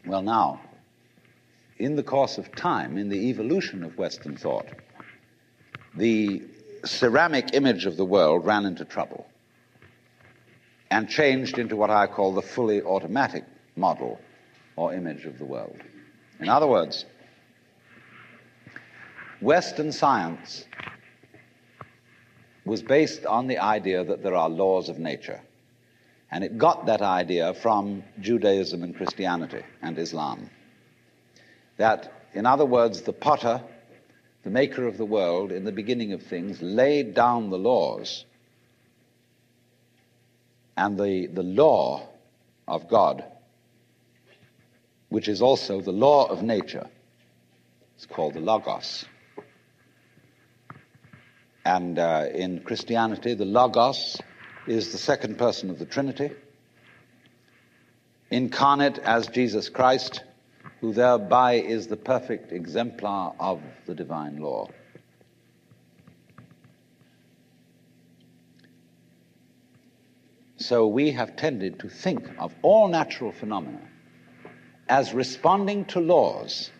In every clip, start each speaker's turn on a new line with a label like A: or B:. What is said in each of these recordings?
A: Well, now, in the course of time, in the evolution of Western thought, the ceramic image of the world ran into trouble and changed into what I call the fully automatic model or image of the world. In other words, Western science was based on the idea that there are laws of nature. And it got that idea from Judaism and Christianity and Islam. That, in other words, the potter, the maker of the world, in the beginning of things, laid down the laws. And the law of God, which is also the law of nature, is called the Logos. And in Christianity, the Logos is the second person of the Trinity, incarnate as Jesus Christ, who thereby is the perfect exemplar of the divine law. So we have tended to think of all natural phenomena as responding to laws,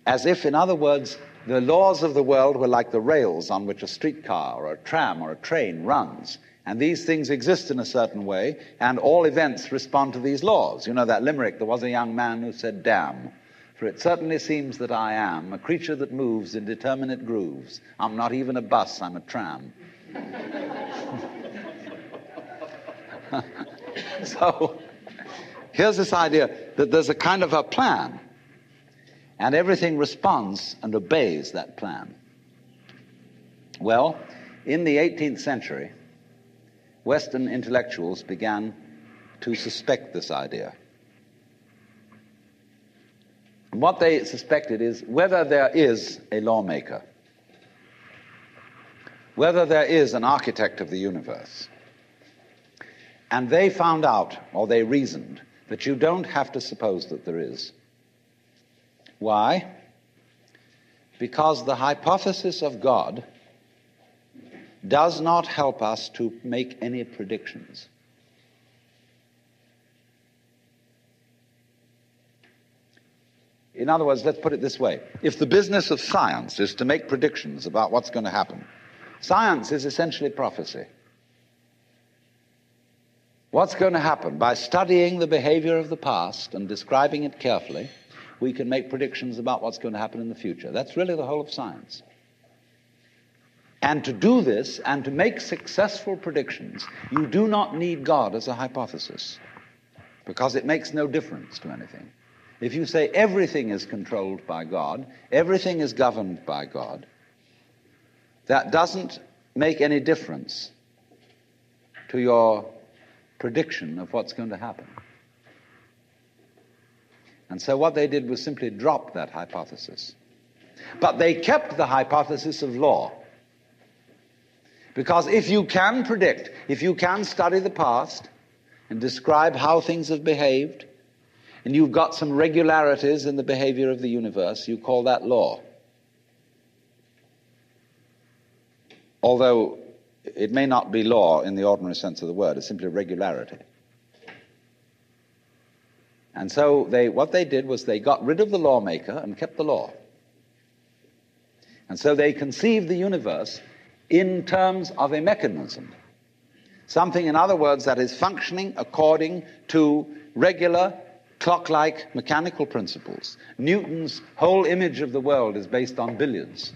A: as if, in other words, the laws of the world were like the rails on which a streetcar or a tram or a train runs. And these things exist in a certain way, and all events respond to these laws. You know that limerick, there was a young man who said, "Damn, for it certainly seems that I am a creature that moves in determinate grooves. I'm not even a bus, I'm a tram." So, here's this idea that there's a kind of a plan, and everything responds and obeys that plan. Well, in the 18th century, Western intellectuals began to suspect this idea. And what they suspected is whether there is a lawmaker, whether there is an architect of the universe. And they found out, or they reasoned, that you don't have to suppose that there is. Why? Because the hypothesis of God does not help us to make any predictions. In other words, let's put it this way. If the business of science is to make predictions about what's going to happen, science is essentially prophecy. What's going to happen? By studying the behavior of the past and describing it carefully, we can make predictions about what's going to happen in the future. That's really the whole of science. And to do this and to make successful predictions, you do not need God as a hypothesis, because it makes no difference to anything. If you say everything is controlled by God, everything is governed by God, that doesn't make any difference to your prediction of what's going to happen. And so what they did was simply drop that hypothesis. But they kept the hypothesis of law. Because if you can predict, if you can study the past and describe how things have behaved, and you've got some regularities in the behavior of the universe, you call that law. Although it may not be law in the ordinary sense of the word, it's simply regularity. And so what they did was they got rid of the lawmaker and kept the law. And so they conceived the universe in terms of a mechanism. Something, in other words, that is functioning according to regular, clock-like mechanical principles. Newton's whole image of the world is based on billiards.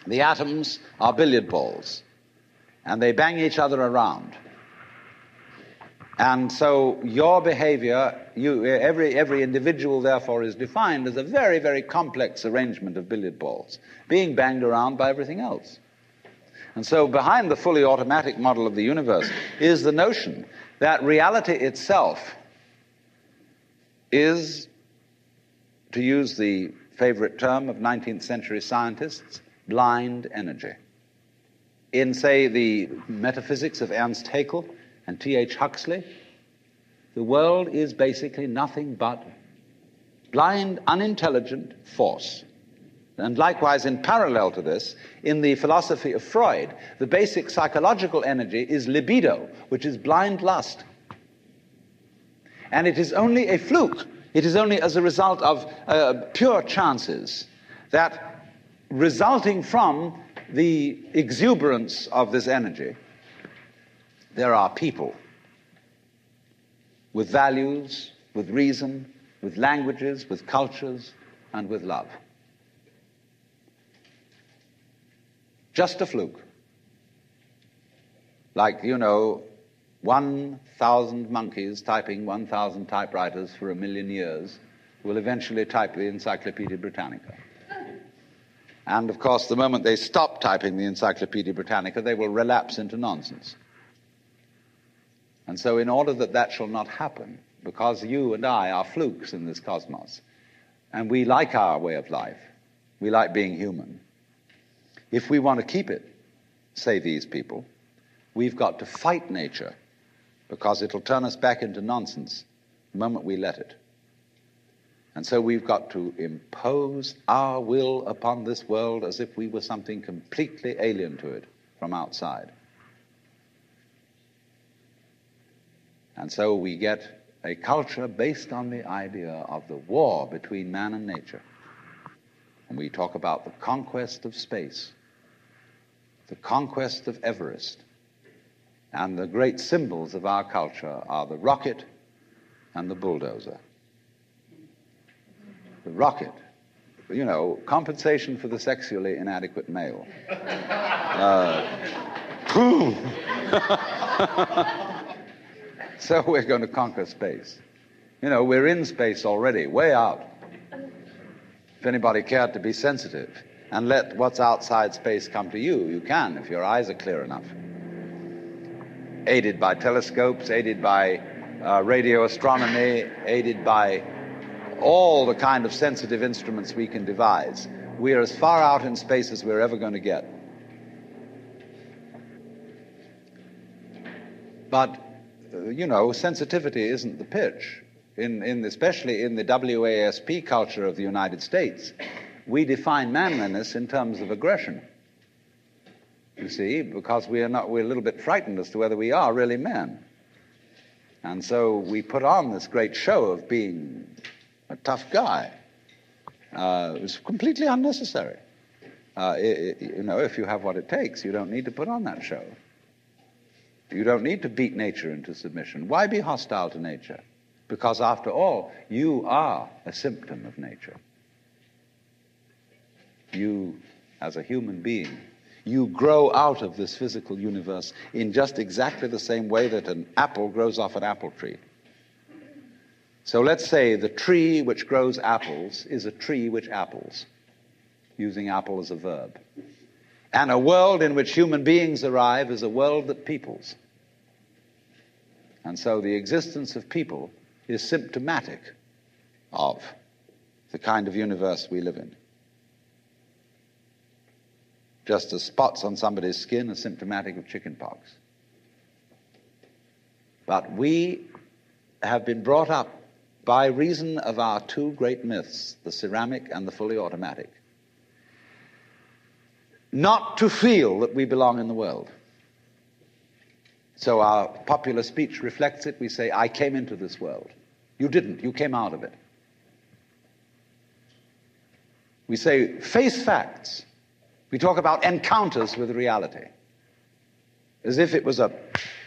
A: The atoms are billiard balls, and they bang each other around. And so your behavior, every individual, therefore, is defined as a very, very complex arrangement of billiard balls, being banged around by everything else. And so behind the fully automatic model of the universe is the notion that reality itself is, to use the favorite term of 19th century scientists, blind energy. In, say, the metaphysics of Ernst Haeckel and T.H. Huxley, the world is basically nothing but blind, unintelligent force. And likewise, in parallel to this, in the philosophy of Freud, the basic psychological energy is libido, which is blind lust. And it is only a fluke. It is only as a result of pure chances that, resulting from the exuberance of this energy, there are people with values, with reason, with languages, with cultures, and with love. Just a fluke. Like, 1,000 monkeys typing 1,000 typewriters for 1,000,000 years will eventually type the Encyclopedia Britannica. And, of course, the moment they stop typing the Encyclopedia Britannica, they will relapse into nonsense. And so in order that that shall not happen, because you and I are flukes in this cosmos, and we like our way of life, we like being human, if we want to keep it, say these people, we've got to fight nature, because it'll turn us back into nonsense the moment we let it. And so we've got to impose our will upon this world as if we were something completely alien to it from outside. And so we get a culture based on the idea of the war between man and nature. And we talk about the conquest of space, the conquest of Everest. And the great symbols of our culture are the rocket and the bulldozer. The rocket, compensation for the sexually inadequate male. So we're going to conquer space. We're in space already, way out. If anybody cared to be sensitive and let what's outside space come to you, you can, if your eyes are clear enough. Aided by telescopes, aided by radio astronomy, aided by all the kind of sensitive instruments we can devise. We are as far out in space as we're ever going to get. But, sensitivity isn't the pitch. Especially in the WASP culture of the United States, we define manliness in terms of aggression. You see, because we're a little bit frightened as to whether we are really men. And so we put on this great show of being a tough guy. It's completely unnecessary. If you have what it takes, you don't need to put on that show. You don't need to beat nature into submission. Why be hostile to nature? Because after all, you are a symptom of nature. You, as a human being, you grow out of this physical universe in just exactly the same way that an apple grows off an apple tree. So let's say the tree which grows apples is a tree which apples, using apple as a verb. And a world in which human beings arrive is a world that peoples. And so the existence of people is symptomatic of the kind of universe we live in. Just as spots on somebody's skin are symptomatic of chickenpox. But we have been brought up by reason of our two great myths, the ceramic and the fully automatic, not to feel that we belong in the world. So our popular speech reflects it. We say, I came into this world. You didn't. You came out of it. We say, face facts. We talk about encounters with reality, as if it was a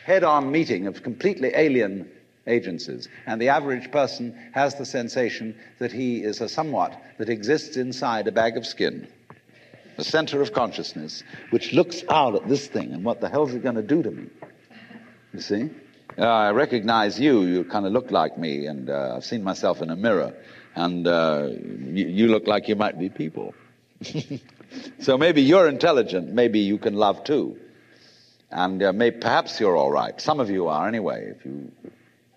A: head-on meeting of completely alien agencies. And the average person has the sensation that he is a somewhat that exists inside a bag of skin, a center of consciousness, which looks out at this thing, and what the hell is it going to do to me? You see? I recognize you. You kind of look like me, and I've seen myself in a mirror, and you look like you might be people. So maybe you're intelligent, maybe you can love too. And perhaps you're all right. Some of you are anyway. If you've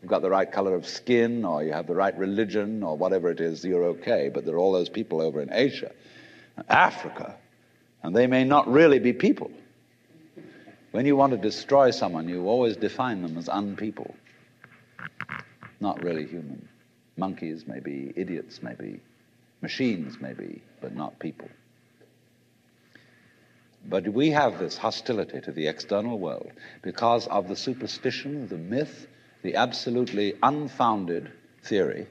A: got the right color of skin, or you have the right religion, or whatever it is, you're okay. But there are all those people over in Asia, Africa, and they may not really be people. When you want to destroy someone, you always define them as unpeople. Not really human. Monkeys, maybe idiots, maybe machines, maybe, but not people. But we have this hostility to the external world because of the superstition, the myth, the absolutely unfounded theory